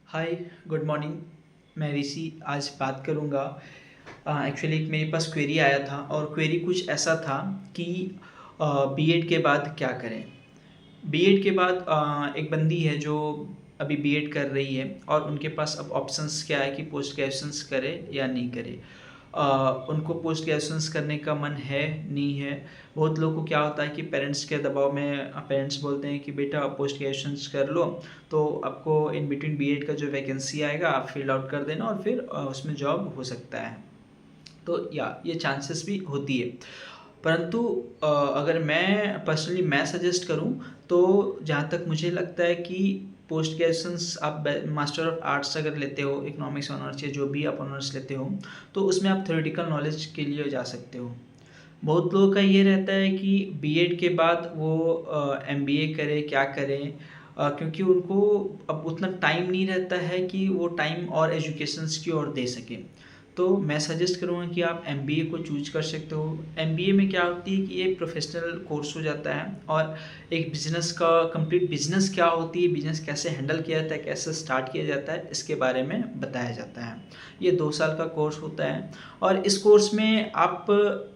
हाय, good morning. मैं ऋषि आज बात करूँगा। एक्चुअली एक मेरे पास क्वेरी आया था और क्वेरी कुछ ऐसा था कि बीएड के बाद क्या करें। बीएड के बाद एक बंदी है जो अभी बीएड कर रही है और उनके पास अब ऑप्शंस क्या है कि पोस्ट ग्रेजुएशंस करे या नहीं करे। उनको पोस्ट ग्रेजुएशंस करने का मन है, नहीं है। बहुत लोगों को क्या होता है कि पेरेंट्स के दबाव में पेरेंट्स बोलते हैं कि बेटा पोस्ट ग्रेजुएशंस कर लो, तो आपको इन बिटवीन बीएड का जो वैकेंसी आएगा आप फिल आउट कर देना और फिर उसमें जॉब हो सकता है। तो या ये चांसेस भी होती है। परंतु अगर मैं सजेस्ट करूँ तो जहाँ तक मुझे लगता है कि पोस्ट ग्रेजुएशंस आप मास्टर ऑफ आर्ट्स अगर लेते हो, इकोनॉमिक्स ऑनर्स या जो भी आप ऑनर्स लेते हो, तो उसमें आप थ्योरेटिकल नॉलेज के लिए जा सकते हो। बहुत लोगों का ये रहता है कि बीएड के बाद वो एमबीए करें, क्या करें, क्योंकि उनको अब उतना टाइम नहीं रहता है कि वो टाइम और एजुकेशंस की ओर दे सकें। तो मैं सजेस्ट करूँगा कि आप एमबीए को चूज कर सकते हो। एमबीए में क्या होती है कि ये प्रोफेशनल कोर्स हो जाता है और एक बिजनेस का कंप्लीट बिजनेस क्या होती है, बिजनेस कैसे हैंडल किया जाता है, कैसे स्टार्ट किया जाता है, इसके बारे में बताया जाता है। ये 2 साल का कोर्स होता है और इस कोर्स में आप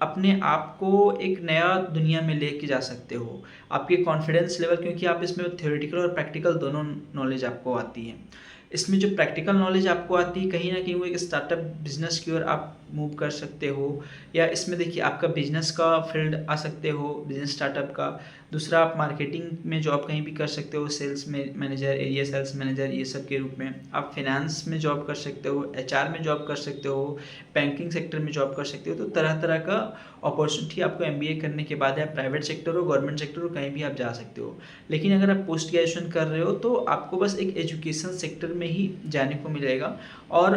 अपने आप को एक नया दुनिया में लेके जा सकते हो। आपके कॉन्फिडेंस लेवल, क्योंकि आप इसमें थ्योरेटिकल और प्रैक्टिकल दोनों नॉलेज आपको आती है। इसमें जो प्रैक्टिकल नॉलेज आपको आती है, कहीं ना कहीं वो एक स्टार्टअप बिजनेस की ओर आप मूव कर सकते हो, या इसमें देखिए आपका बिजनेस का फील्ड आ सकते हो, बिजनेस स्टार्टअप का। दूसरा, आप मार्केटिंग में जॉब कहीं भी कर सकते हो, सेल्स में मैनेजर, एरिया सेल्स मैनेजर, ये सब के रूप में। आप फिनेंस में जॉब कर सकते हो, एचआर में जॉब कर सकते हो, बैंकिंग सेक्टर में जॉब कर सकते हो। तो तरह तरह का अपॉर्चुनिटी आपको एमबीए करने के बाद है। प्राइवेट सेक्टर हो, गवर्नमेंट सेक्टर हो, कहीं भी आप जा सकते हो। लेकिन अगर आप पोस्ट ग्रेजुएशन कर रहे हो तो आपको बस एक एजुकेशन सेक्टर में ही जाने को मिलेगा। और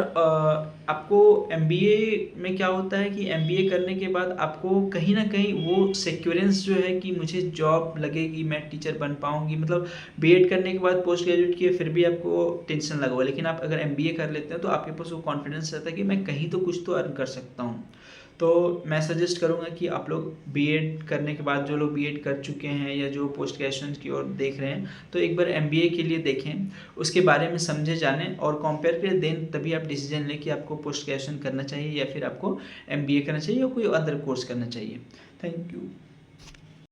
आपको एमबीए में क्या होता है कि एमबीए करने के बाद आपको कहीं ना कहीं वो सिक्योरेंस जो है कि मुझे जॉब लगेगी, मैं टीचर बन पाऊंगी। मतलब बीएड करने के बाद पोस्ट ग्रेजुएट किए फिर भी आपको टेंशन लगा हुआ है, लेकिन आप अगर एमबीए कर लेते हैं तो आपके पास वो कॉन्फिडेंस रहता है कि मैं कहीं तो कुछ तो अर्न कर सकता हूँ। तो मैं सजेस्ट करूँगा कि आप लोग बीएड करने के बाद, जो लोग बीएड कर चुके हैं या जो पोस्ट ग्रेजुएशन की ओर देख रहे हैं, तो एक बार एमबीए के लिए देखें, उसके बारे में समझे, जानें और कंपेयर करें। देन तभी आप डिसीजन लें कि आपको पोस्ट ग्रेजुएशन करना चाहिए या फिर आपको एमबीए करना चाहिए या कोई अदर कोर्स करना चाहिए। Thank you.